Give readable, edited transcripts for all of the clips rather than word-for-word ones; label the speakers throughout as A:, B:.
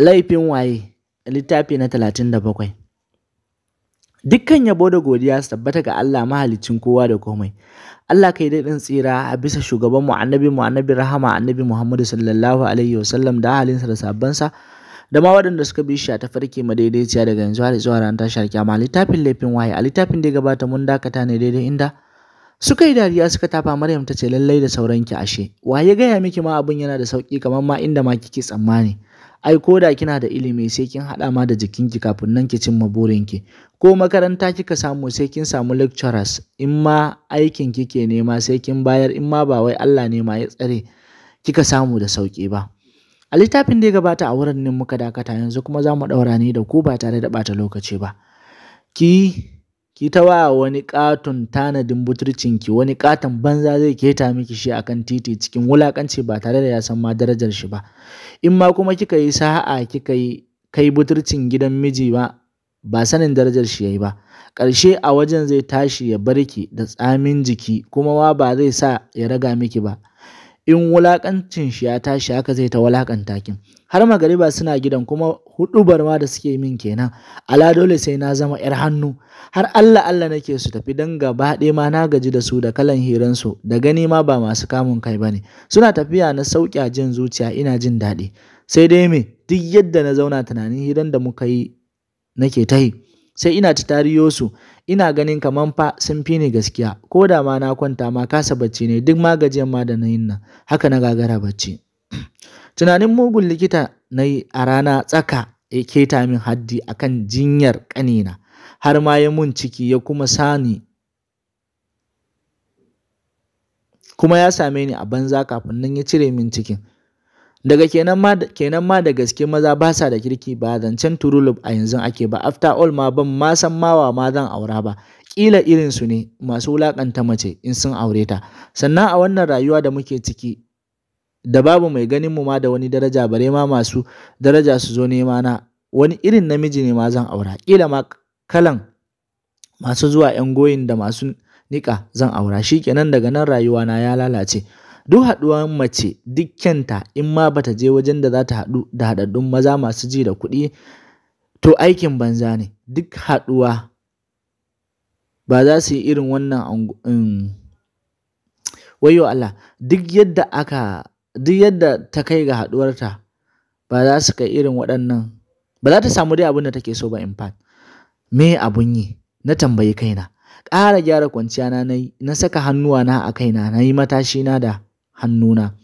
A: Laifin waye? Littafi na 37. Dukkan yabo da godiya su tabbata ga Allah mahaliccin kowa da komai. Allah kai daɗin tsira a bisa shugabanmu annabi rahama annabi Muhammadu sallallahu alaihi wasallam da ahalinsa da sabbansa da ma waɗanda suka bi shi a tafarki madaidaiciya daga yanzu har zuwa ran tashar kiyama. Littafin laifin waye? A littafin da ya gabata mun dakata ne daidai inda suka yi dariya suka tafa. Maryam ta ce lallai da sauranki ashe. Waye gaya miki ma abin yana da sauki kamar ma inda ma kike tsammani. Ai ko da kina da ilimi sai kin haɗa ma da jikinki kafin nan ki cimma burinki. Ko makaranta kika samu sai kin samu lecturers, in ma aikin kike nema sai kin bayar, in ma ba wai Allah ne ma ya tsare kika samu da sauki ba. A littafin da ya gabata a wurin nan muka dakata, yanzu kuma za mu ɗaura ni da ku ba tare da ɓata lokaci ba. Ki ta wa wani ƙaton tanadin buturcinki, wani ƙaton banza zai keta miki shi akan titi cikin wulaƙanci ba tare da ya san ma darajar shi ba. In ma kuma kika yi sa'a kika yi kai buturcin gidan miji ba sanin darajar shi yayi ba, ƙarshe a wajen zai tashi ya barki da tsamin jiki kuma ma ba zai sa ya raga miki ba. In wulaƙancin shi ya tashi haka zai ta wulaƙanta ki. Har magariba suna gidan kuma huɗubar ma da suke min kenan. Ala dole sai na zama 'yar hannu. Har Allah nake su tafi don gaba ɗaya ma na gaji da su da kalan hiransu da gani ma ba masu kamun kai ba ne. Suna tafiya na sauƙi a jin zuciya ina jin daɗi. Sai dai me duk yadda na zauna tunanin hiran da muka yi nake ta yi. Sai ina ta tariyo su ina ganin kaman fa sun fi ni gaskiya. Ko da ma na kwanta ma kasa bacci ne duk magajiyan ma da na yin nan haka na gagara bacci. Tunanin mugun likita na yi a rana tsaka ya keta min haddi akan jinyar ƙanina. Har ma ya mun ciki ya kuma sani kuma ya same ni a banza kafin nan ya cire min cikin. Daga kenan ma da gaske maza ba sa da kirki, ba zancen turulub a yanzu ake ba. After all ma ban ma san mawa ma zan aura ba. Ƙila irinsu ne masu wulaƙanta mace in sun aure ta. Sannan a wannan rayuwa da muke ciki da babu mai ganin mu ma da wani daraja, bare ma masu daraja su zo nema na, wani irin namiji ne ma zan aura. Ƙila ma kalan masu zuwa 'yan goyin da masu niƙa zan aura. Shikenan daga nan rayuwa na ya lalace. Duk haɗuwar mace dukkanta in ma bata je wajen da za ta haɗu da haɗaɗɗun maza masu ji da kuɗi to aikin banza ne. Duk haɗuwa ba za su yi irin wannan wayo Allah, duk yadda ta kai ga haɗuwarta ba za su kai irin waɗannan, ba za ta samu dai abin da take so ba. In fact me abun yi? Na tambayi kaina. Ƙara gyara kwanciya na yi, na saka hannuwana a kaina, na yi matashi na da hannuna.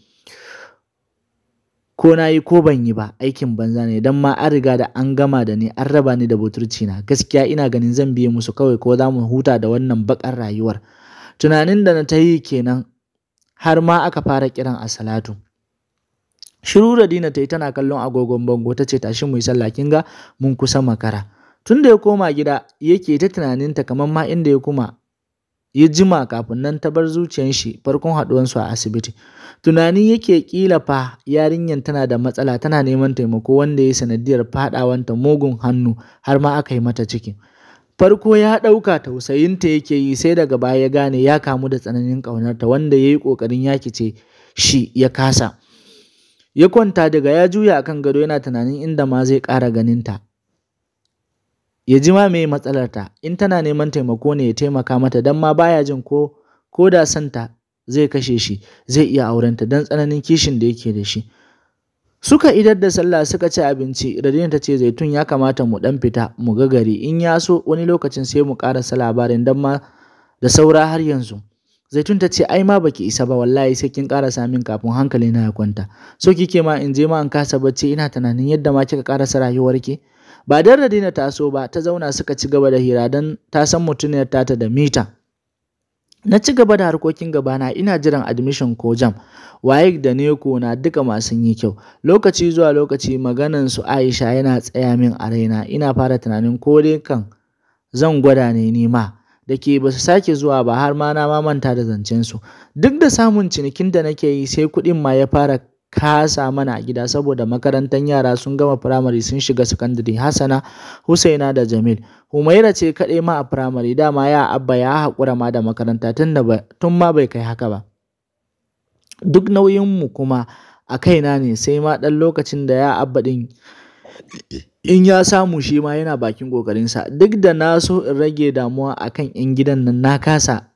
A: Ko na yi ko ban yi ba aikin banza ne, don ma an riga da an gama da ni, an raba ni da buturci na. Gaskiya ina ganin zan biye musu kawai ko za mu huta da wannan baƙar rayuwar. Tunanin da na ta yi kenan har ma aka fara kiran as-salatu. Shiru Radina ta yi tana kallon agogon bango ta ce tashi mu yi sallah, kin ga mun kusa makara. Tun da ya koma gida yake ta tunaninta kamar ma inda ya jima kafin nan ta bar zuciyar shi farkon haɗuwansu a asibiti. Tunani yake ƙila fa yarinyar tana da matsala, tana neman taimako wanda ya sanadiyar faɗawanta mugun hannu har ma aka yi mata ciki. Farko ya ɗauka tausayinta yake yi, sai daga baya ya gane ya kamu da tsananin ƙaunarta wanda ya yi ƙoƙarin yakice shi ya kasa. Ya kwanta daga ya juya akan gado yana tunanin inda ma zai ƙara ganinta. Ya ji ma me matsalarta, in tana neman taimako ne ya taimaka mata, don ma baya jin ko da santa zai kashe shi zai iya aurenta don tsananin kishin da yake da shi. Suka idar da sallah suka ci abinci. Radina ta ce Zaitun ya kamata mu ɗan fita mu ga gari, in ya so wani lokacin sai mu ƙarasa labarin don ma da saura har yanzu. Zaitun ta ce ai ma baki isa ba wallahi, sai kin ƙarasa min kafin hankali na ya kwanta. So kike ma in je ma in kasa bacci ina tunanin yadda ma kika ƙarasa rayuwarki. Ba dan Radina ta so ba, ta zauna suka ci gaba da hira don ta san mutuniyar tata da mita. Na ci gaba da harkokin gabana ina jiran admission ko jam. Waye da neko na duka masu yi kyau. Lokaci zuwa lokaci maganan su Aisha yana tsaya min a raina. Ina fara tunanin ko dai kan zan gwada ne ni ma. Da ke ba su sake zuwa ba har ma na manta da zancen su. Duk da samun cinikin da nake yi sai kuɗin ma ya fara kasa mana a gida saboda makarantar yara sun gama firamare sun shiga sakandare. Hassana, Husaina da Jamil. Humaira ce kaɗai ma a firamare, dama ya Abba ya haƙura ma da makaranta tun ma bai kai haka ba. Duk nauyinmu kuma a kaina ne, sai ma ɗan lokacin da ya Abba ɗin in ya samu shi ma yana bakin ƙoƙarinsa. Duk da na so in rage damuwa akan 'yan gidan nan na kasa.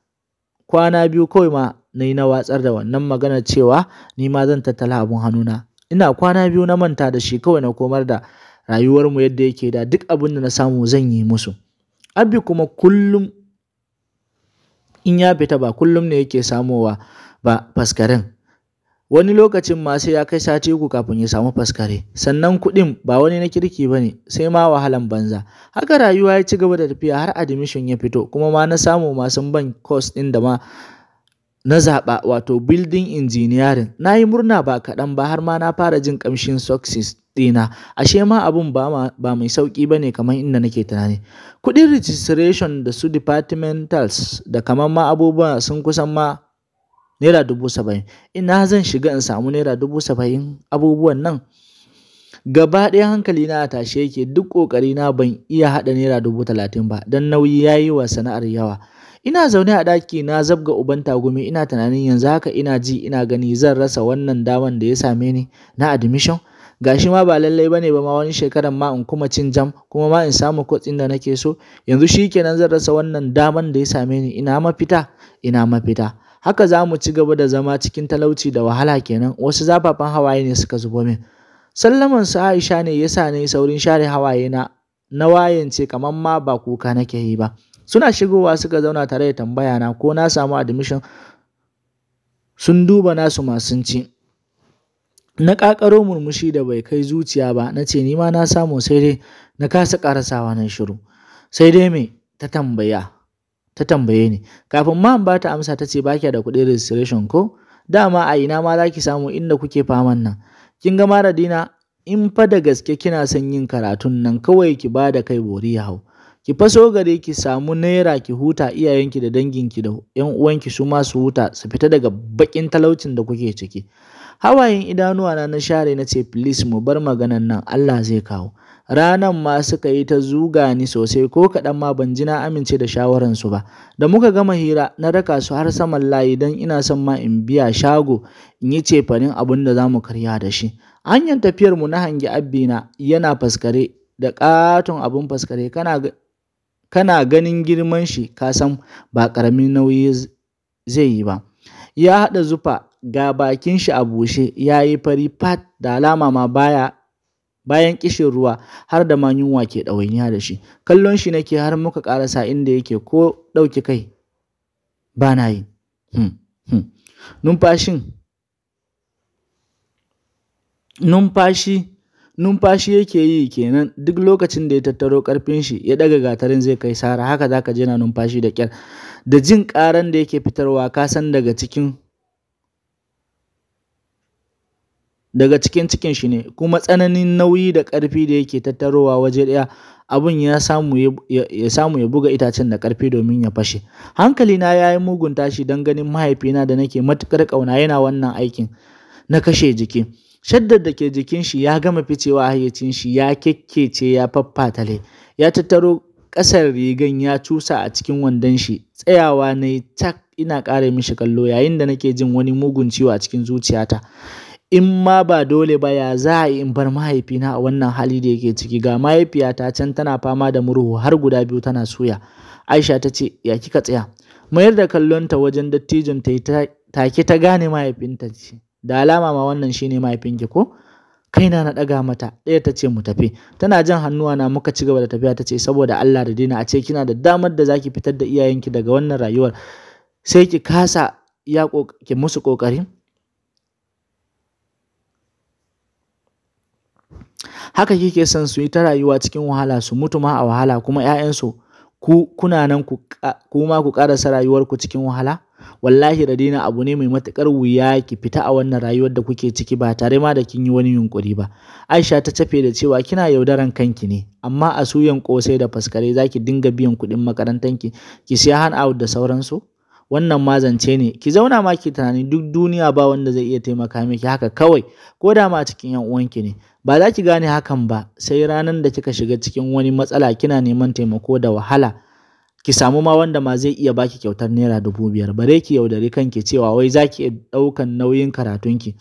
A: Kwana biyu kawai ma na yi na watsar da wannan maganar cewa ni ma zan tattala abin hannuna. Ina kwana biyu na manta da shi, kawai na komar da rayuwarmu yadda yake da. Duk abin da na samu zan yi musu. Abi kuma kullum in ya fita ba kullum ne yake samowa ba faskaren. Wani lokacin ma sai ya kai sati uku kafin ya samu faskare. Sannan kuɗin ba wani na kirki ba ne, sai ma wahalan banza. Haka rayuwa ya ci gaba da tafiya har admission ya fito, kuma ma na samu masu ban course ɗin da ma na zaɓa, wato building engineering. Na yi murna ba kaɗan ba, har ma na fara jin ƙamshin success ɗina. Ashe ma abun ba mai sauƙi ba ne kamar inda nake tunani. Kuɗin registration da su departmentals da kamar ma abubuwa sun kusan ma Naira 70,000. Ina zan shiga in samu Naira 70,000 abubuwan nan? Gaba ɗaya hankali na a tashe yake. Duk ƙoƙari na ban iya haɗa Naira 30,000 ba, don nauyi ya yi wa sana'ar yawa. Ina zaune a ɗaki na zabga uban tagumi, ina tunanin yanzu haka ina ji ina gani zan rasa wannan daman da ya same ni na admission. Gashi ma ba lallai bane ba ma wani shekaran ma in kuma cin jam, kuma ma in samu course ɗin da nake so. Yanzu shikenan zan rasa wannan daman da ya same ni. Ina mafita? Ina mafita? Haka za mu ci gaba da zama cikin talauci da wahala kenan. Wasu zafafan hawaye ne suka zubo min. Sallaman su Aisha ne ya sa ni saurin share hawaye na wayance kamar ma ba kuka nake yi ba. Suna shigowa suka zauna tare da tambaya na ko na samu admission. Sun duba nasu ma sun ci. Na ƙaƙaro murmushi da bai kai zuciya ba, na ce ni ma na samu, sai dai na kasa ƙarasawa nan shiru. Sai dai me? Ta tambaye ni. Kafin ma in ba ta amsa ta ce ba kya da kuɗin registration ko? Dama a ina ma za ki samu inda kuke faman nan? Kin ga Maradina, in fa da gaske kina son yin karatun nan, kawai ki ba da kai bori ya hau. Ki faso gare ki samu naira ki huta, iyayenki da danginki da 'yan uwanki su ma su huta, su fita daga baƙin talaucin da kuke ciki. Hawayen idanuwa na share na ce please mu bar maganan nan, Allah zai kawo. Ranan ma suka yi ta zuga ni sosai, ko kaɗan ma ban ji na amince da shawararsu ba. Da muka gama hira na raka su har saman layi don ina son ma in biya shago in yi cefanin abin da za mu karya da shi. Hanyar tafiyar mu na hangi abbina yana faskare da ƙaton abin faskare, kana ganin girman shi ka san ba ƙaramin nauyi zai yi ba. Ya haɗa zufa, ga bakin shi a bushe, ya yi fari fat, da alama ma bayan kishin ruwa har da ma yunwa ke ɗawainiya da shi. Kallon shi nake har muka ƙarasa inda yake, ko ɗauki kai ba na yi. Numfashi yake yi kenan duk lokacin da ya tattaro ƙarfin shi ya ɗaga gatarin zai kai sara, haka zaka je na numfashi da ƙyar. Da jin ƙaran da yake fitarwa ka san daga cikin cikin shi ne, kuma tsananin nauyi da ƙarfi da yake tattarowa waje ɗaya, abun ya samu ya buga itacen da ƙarfi domin ya fashe. Hankalina ya yi mugun tashi don ganin mahaifina da nake matuƙar ƙauna yana wannan aikin na kashe jiki. Shaddar da ke jikin shi ya gama ficewa a hayyacin shi, ya kekkece ya faffatale, ya tattaro ƙasar rigan ya cusa a cikin wandon shi. Tsayawa na yi tak ina ƙara mishi kallo yayin da nake jin wani mugun ciwo a cikin zuciyata. In ma ba dole ba ya za a yi in bar mahaifina a wannan hali da yake ciki? Ga mahaifiyata can tana fama da murhu har guda 2 tana suya. Aisha ta ce ya kika tsaya? Mayar da kallonta wajen dattijon ta yi, take ta gane mahaifinta ce. Da alama ma wannan shine mahaifinki ko? Kaina na ɗaga mata. Ɗaya ta ce mu tafi. Tana jan hannuwa na muka ci gaba da tafiya. Ta ce saboda Allah da dina, a ce kina da damar da zaki fitar da iyayenki daga wannan rayuwar, sai ki kasa ki musu ƙoƙari. Haka kike son su yi ta rayuwa cikin wahala, su mutu ma a wahala, kuma 'ya'yansu kuna nan kuma ku ƙarasa rayuwarku cikin wahala? Wallahi Radina, abu ne mai matuƙar wuya ki fita a wannan rayuwar da kuke ciki ba tare ma da kin yi wani yunƙuri ba. Aisha ta tafe da cewa kina yaudaran kanki ne, amma a suyan ƙosai da faskare za ki dinga biyan kuɗin makarantanki, ki siya hand out da sauransu? Wannan ma zance ne. Ki zauna ma ki tunani, duk duniya ba wanda zai iya taimaka miki haka kawai, ko da ma cikin 'yan uwanki ne. Ba za ki gane hakan ba sai ranar da kika shiga cikin wani matsala kina neman taimako da wahala, ki samu ma wanda ma zai iya baki kyautar Naira 5,000. Bare ki yaudari kanki cewa wai za ki iya ɗaukan nauyin karatunki.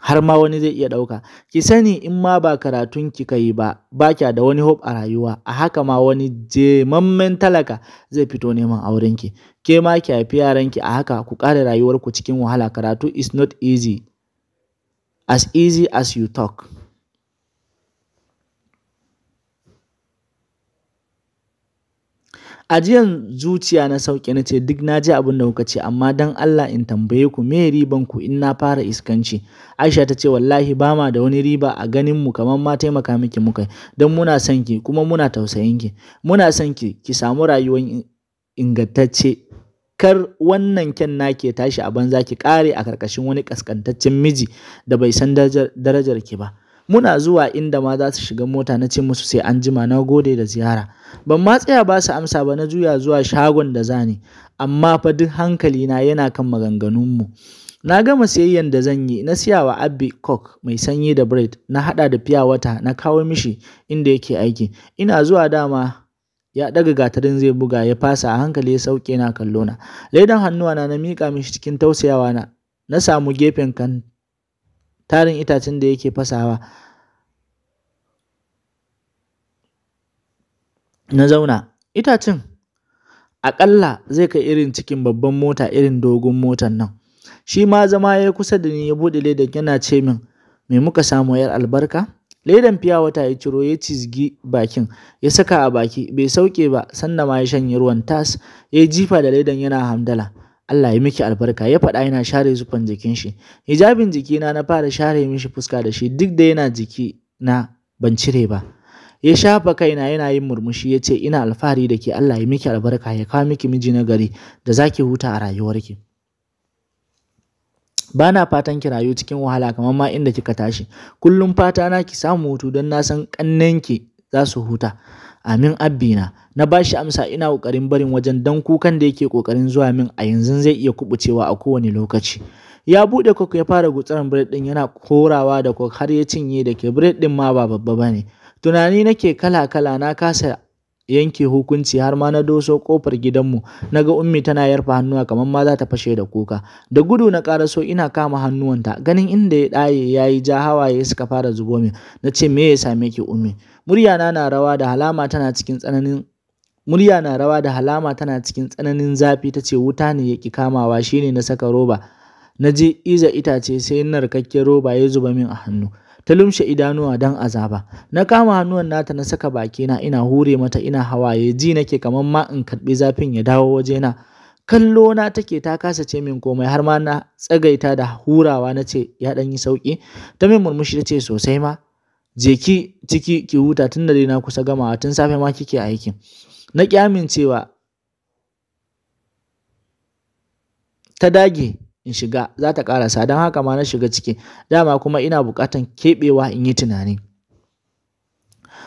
A: har ma wani zai iya ɗauka. Ki sani in ma ba karatun kika yi ba, ba kya da wani hope a rayuwa, a haka ma wani jemammen talaka zai fito neman aurenki. Ke ma ki haifi yaranki a haka ku ƙare rayuwarku cikin wahala. Karatu is not easy as you talk. Ajiyan zuciya na sauke na ce duk na ji abin da kuka ce, amma don Allah in tambaye ku me riban ku in na fara iskanci? Aisha ta ce wallahi ba ma da wani riba a ganin mu, kamar ma taimaka miki muka, don muna son ki kuma muna tausayin ki. Muna son ki samu rayuwar ingantacce. Kar wannan kyan nake tashi a banza ki kare a karkashin wani kaskantaccen miji da bai san darajar ki ba. Muna zuwa inda ma za su shiga mota na ce musu sai an jima, na gode da ziyara. Ban ma tsaya ba su amsa ba, na juya zuwa shagon da zani, amma fa duk hankalina yana kan maganganunmu. Na gama siyayyan da zan yi, na siya wa Abby coke mai sanyi da bread, na hada da fiya wata na kawo mishi inda yake aiki. Ina zuwa dama ya daga gatarin zai buga, ya fasa a hankali ya sauke na kallona. Ledan hannuwana na miƙa mishi cikin tausayawa na samu gefen kan tarin itacen da yake fasawa na zauna. Itacen aƙalla zai kai irin cikin babban mota, irin dogon motar nan. Shi ma zama ya kusa da ni, ya buɗe ledan yana ce min me muka samu yar albarka. Ledan fiya wata ya ciro, ya cizgi bakin, ya saka a baki, bai sauke ba sannan ma ya shanye ruwan tas, ya jifa da ledan yana hamdala. Allah ya miki albarka, ya faɗa yana share zufan jikin shi. Hijabin jikina na fara share mishi fuska da shi, duk da yana jiki na ban cire ba. Ya shafa kaina yana yin murmushi, ya ce ina alfahari da ke, Allah ya miki albarka, ya kawo miki miji na gari da zaki huta a rayuwarki. Ba na fatan ki rayu cikin wahala kamar ma inda kika tashi. Kullum fata na ki samu hutu, don na san ƙannenki za su huta. Amin Abbina. Na ba shi amsa ina ƙoƙarin barin wajen, don kukan da yake ƙoƙarin zuwa min a yanzu zai iya kubucewa a kowane lokaci. Ya buɗe coke ya fara gutsaran bread ɗin, yana korawa da coke har ya cinye, da ke bread ɗin ma ba babba ba ne. Tunani nake kala-kala, na kasa yanke hukunci har ma na doso kofar gidanmu. Na ga Ummi tana yarfa hannuwa kamar ma za ta fashe da kuka. Da gudu na ƙaraso ina kama hannuwanta, ganin inda ya ɗaye ya yi ja, hawaye suka fara zubo min. Na ce me ya same ki Ummi? Muryana na rawa da halama tana cikin tsananin zafi. Ta ce wuta ne ya ƙi kamawa, shine na saka roba na je iza itace, sai narkakken roba ya zuba min a hannu. Ta lumshe idanuwa don azaba. Na kama hannuwan nata na saka bakina ina hure mata, ina hawaye, ji nake kamar ma in karɓi zafin ya dawo wajena. Kallo na take, ta kasa ce min komai, har ma na tsagaita da hurawa na ce ya ɗan yi sauƙi. Ta min murmushi ta ce sosai ma. Je ki ciki ki huta, tun da dai na kusa gamawa, tun safe ma kike aiki. Na ƙi amincewa. Ta dage in shiga, za ta ƙarasa, don haka ma na shiga ciki. Dama kuma ina buƙatan keɓewa in yi tunani.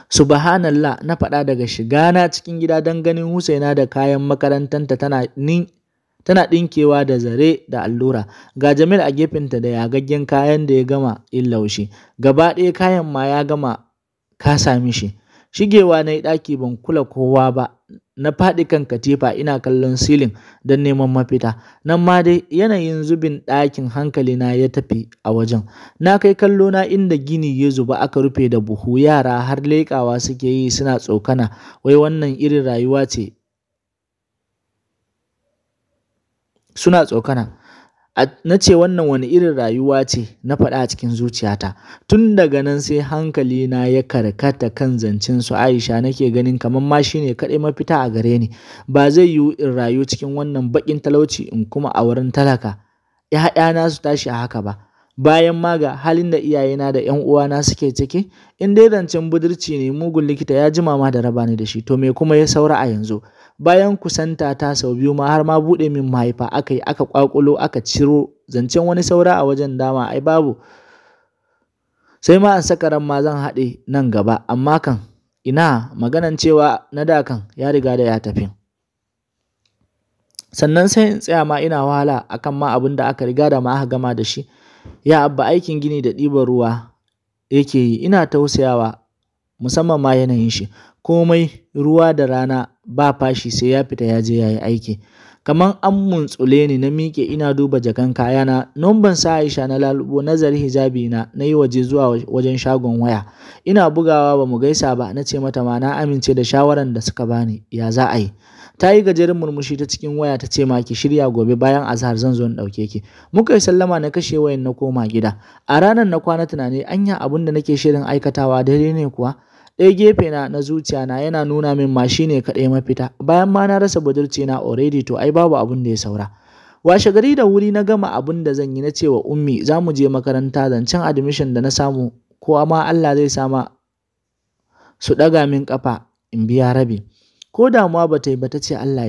A: Subhanallah, na faɗa daga shiga na cikin gida, don ganin Husaina da kayan makarantanta tana ɗinkewa da zare da allura. Ga Jamil a gefenta da yagaggen kayan da ya gama yin laushi. Gaba ɗaya kayan ma ya gama kasa mishi. Shigewa na yi ɗaki, ban kula kowa ba. Na faɗi kan katifa ina kallon silin don neman mafita. Nan ma dai yanayin zubin ɗakin hankalina ya tafi a wajen. Na kai kallona inda gini ya zuba, aka rufe da buhu. Yara har leƙawa suke yi suna tsokana, wai wannan irin rayuwa ce. Suna tsokana. Na ce wannan wani irin rayuwa ce, na faɗa a cikin zuciyata. Tun daga nan sai hankalina ya karkata kan zancen su Aisha. Nake ganin kamar ma shine kaɗai mafita a gare ni. Ba zai yiwu in rayu cikin wannan baƙin talauci in kuma a wurin talaka ‘ya'yana su tashi a haka ba. Bayan ma ga halin da iyayena da ‘yan uwana suke ciki, in dai zancen budurci ne, mugun likita ya jima ma da raba ni da shi. To me kuma ya saura a yanzu? Bayan kusanta ta sau biyu ma har ma buɗe min mahaifa aka yi, aka ƙwaƙulo aka ciro, zancen wani saura a wajen dama ai babu. Sai ma an saka ran ma zan haɗe nan gaba, amma kan ina maganan cewa na da kan ya riga da ya tafi. Sannan sai in tsaya ma ina wahala akan ma abin da aka riga da ma aka gama da shi. Ya Abba, aikin gini da ɗiban ruwa yake yi, ina tausayawa, musamman ma yanayin shi. Komai ruwa da rana ba fashi sai ya fita ya je ya yi aiki. Kamar an muntsule ni na miƙe ina duba jakan kayana, numban sa Aisha na lalubo, nazari hijabi na yi waje zuwa wajen shagon waya. Ina bugawa ba mu gaisa ba, na ce mata ma na amince da shawaran da suka bani, ya za a yi. Ta yi gajeren murmushi ta cikin waya ta ce ma ki shirya gobe bayan azahar zan zo in ɗauke ki. Muka yi sallama na kashe wayan na koma gida. A ranar na kwana tunani anya abin da nake shirin aikatawa daidai ne kuwa. Ɗaya gefe na zuciya na yana nuna min ma shi ne kaɗai mafita. Bayan ma na rasa budurci na already to ai babu abin da ya saura. Washe gari da wuri na gama abin da zan yi na ce wa Ummi za mu je makaranta zancen admission da na samu ko ma Allah zai sama su ɗaga min ƙafa in biya rabi. Ko damuwa ba ta yi ba ta ce Allah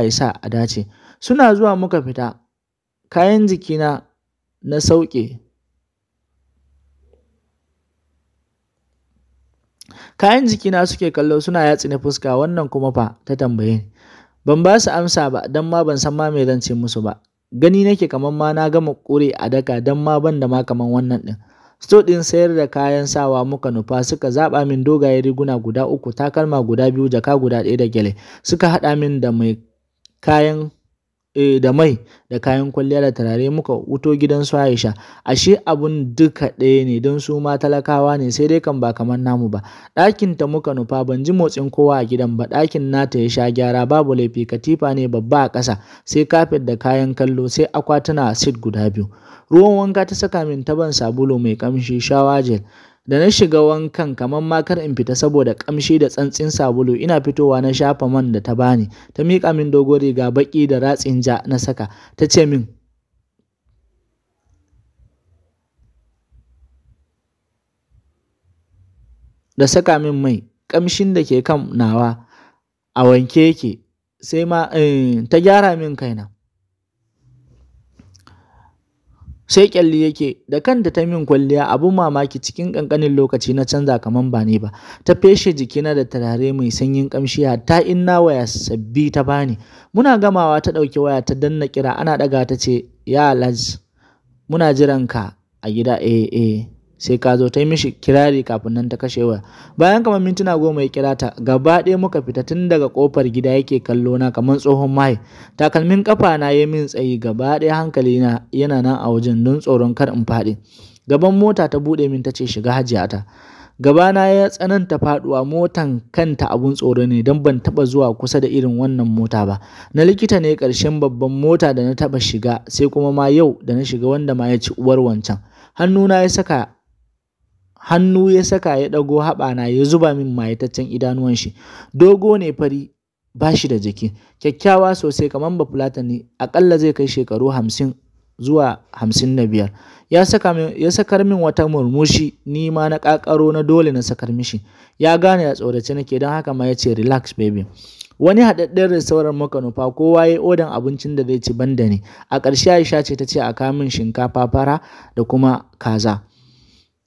A: ya sa a dace. Suna zuwa muka fita, kayan jikina na sauke. Kayan jikina suke kallo suna yatsine fuska, wannan kuma fa ta tambaye ni. Ban ba su amsa ba don ma ban san ma me zan ce musu ba. Gani nake kamar ma na gama ƙure a daka don ma ban da ma kamar wannan ɗin. Store ɗin sayar da kayan sawa muka nufa, suka zaɓa min dogayen riguna guda 3, takalma guda 2, jaka guda 1 da gyale. Suka haɗa min da mai da kayan kwalliya da turare muka wuto gidan su Aisha. Ashe abun duka ɗaya ne don su ma talakawa ne sai dai kan ba kamar namu ba. Ɗakinta muka nufa, ban ji motsin kowa a gidan ba. Ɗakin nata ya sha gyara, babu laifi, katifa ne babba a ƙasa, sai kafet da kayan kallo, sai akwatuna sit guda 2. Ruwan wanka ta saka min, ta ban sabulu mai ƙamshi shower gel. Da na shiga wankan kamar ma kar in fita saboda ƙamshi da tsantsin sabulu, ina fitowa na shafa man da ta bani. Ta miƙa min dogon riga baƙi da ratsin ja na saka. Ta ce min da saka min mai, ƙamshin da ke kan nawa a wanke yake, sai ma ta gyara min kaina. Sai kyalli yake, da kanta ta min kwalliya, abun mamaki cikin ƙanƙanin lokaci na canza kaman ba ni ba. Ta feshe jikina da turare mai sanyin ƙamshi, hatta inna waya sabbi ta bani. Muna gamawa ta ɗauki waya ta danna kira, ana ɗaga ta ce ya Alhaji muna jiran ka a gida, sai ka zo. Ta yi mishi kirari kafin nan ta kashe waya. Bayan kamar mintuna 10 ya kira ta, gaba ɗaya muka fita, tun daga ƙofar gida yake kallo na kamar tsohon maye. Takalmin ƙafa na ya min tsayi, gaba ɗaya hankali na yana nan a wajen don tsoron kar in faɗi. Gaban mota ta buɗe min ta ce shiga hajiyata. Gabana ya tsananta faɗuwa, motan kanta abun tsoro ne don ban taɓa zuwa kusa da irin wannan mota ba. Na likita ne ƙarshen babban mota da na taɓa shiga, sai kuma ma yau da na shiga wanda ma ya ci uwar wancan. Hannu ya saka ya ɗago haɓana ya zuba min mayataccen idanuwan shi. Dogo ne, fari, ba shi da jiki, kyakkyawa sosai kamar Bafulatani, aƙalla zai kai shekaru 50 zuwa 55. Ya sakar min wata murmushi, ni ma na ƙaƙaro na dole na sakar mishi. Ya gane a tsorace nake, don haka ma ya ce relax baby. Wani haɗaɗɗen restaurant muka nufa, kowa ya yi odan abincin da zai ci banda ne. A ƙarshe Aisha ce ta ce a kawo min shinkafa fara da kuma kaza.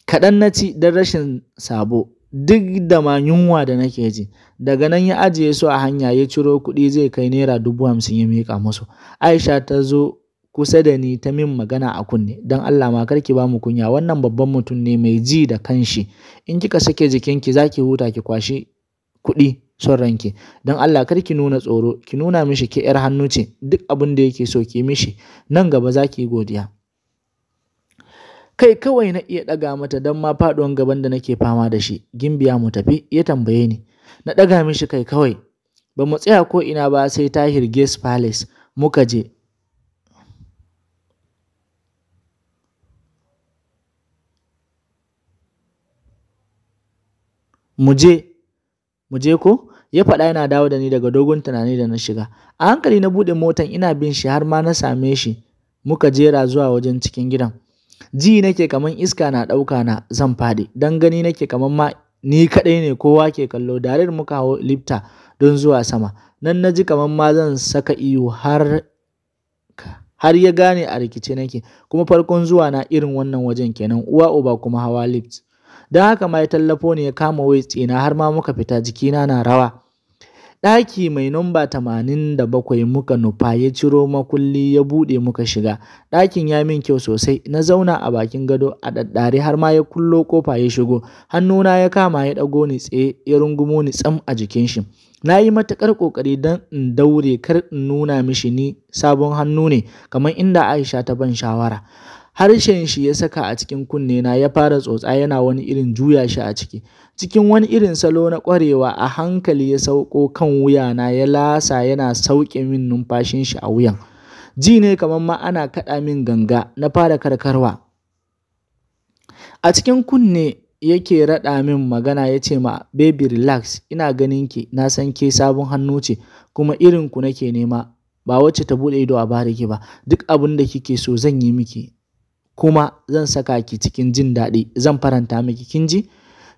A: Kaɗan na ci don rashin sabo, duk da ma yunwa da nake ji. Daga nan ya ajiye su a hanya, ya ciro kuɗi zai kai naira 50,000 ya miƙa musu. Aisha ta zo kusa da ni ta min magana a kunne, don Allah ma kar ki ba mu kunya, wannan babban mutum ne mai ji da kanshi. In kika sake jikinki za ki huta ki kwashi kuɗi son ranki. Don Allah kar ki nuna tsoro, ki nuna mishi ke 'yar hannu ce, duk abin da yake so ki mishi, nan gaba za ki yi godiya. Kai kawai na iya ɗaga mata don ma faɗuwan gaban da nake fama da shi. Gimbiya mu tafi, ya tambaye ni. Na ɗaga mishi kai kawai. Ba mu tsaya ko ina ba sai Tahir Guest Palace muka je. Mu je ko? Ya faɗa yana dawo da ni daga dogon tunani da na shiga. A hankali na buɗe motan, ina bin shi har ma na same shi. Muka jera zuwa wajen cikin gidan. Ji nake kamar iska na ɗauka na zan faɗi, don gani nake kamar ma ni kaɗai ne kowa ke kallo. Darir muka hau lifta don zuwa sama. Nan na ji kamar ma zan saka iyo har ya gane a rikice nake, kuma farkon zuwa na irin wannan wajen kenan, uwa uba kuma hawa lift. Don haka ma ya tallafo ni ya kama waist ɗina har ma muka fita, jikina na rawa. Ɗaki mai namba 87 muka nufa, ya ciro makulli ya buɗe muka shiga. Ɗakin ya min kyau sosai. Na zauna a bakin gado a daddare har ma ya kullo ƙofa ya shigo. Hannuna ya kama ya ɗago ni tsaye, ya rungumo ni tsam a jikin shi. Na yi matuƙar ƙoƙari don in daure kar in nuna mishi ni sabon hannu ne kamar inda Aisha ta ban shawara. Harshen shi ya saka a cikin kunne na ya fara tsotsa yana wani irin juya shi a ciki. Cikin wani irin salo na ƙwarewa a hankali ya sauko kan wuyana ya lasa yana sauke min numfashin shi a wuyan. Ji ne kamar ma ana kaɗa min ganga na fara karkarwa. A cikin kunne yake raɗa min magana ya ce ma baby relax, ina ganin ki na san ke sabon hannu ce kuma irin ku nake nema, ba wacce ta buɗe ido a bariki ba. Duk abin da kike so zan yi miki kuma zan saka ki cikin jin daɗi, zan faranta miki kin ji.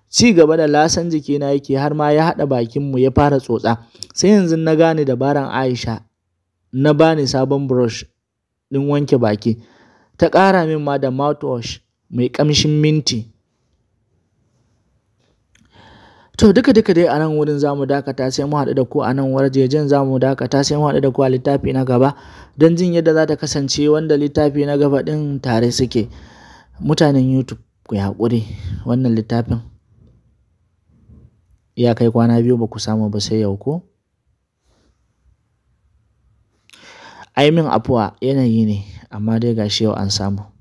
A: Ci gaba da lasan jikina yake har ma ya haɗa bakinmu ya fara tsotsa. Sai yanzu na gane dabaran Aisha na bani sabon brush ɗin wanke baki, ta ƙara min ma da mouthwash mai ƙamshin minti. To duka dai a nan wurin za mu dakata, sai mu haɗu da ku a nan warjejen za mu dakata, sai mu haɗu da ku a littafi na gaba don jin yadda za ta kasance, wanda littafi na gaba ɗin tare suke. Mutanen YouTube ku yi haƙuri, wannan littafin ya kai kwana 2 ba ku samu ba sai yau ko? Ai min afuwa, yanayi ne, amma dai gashi yau an samu.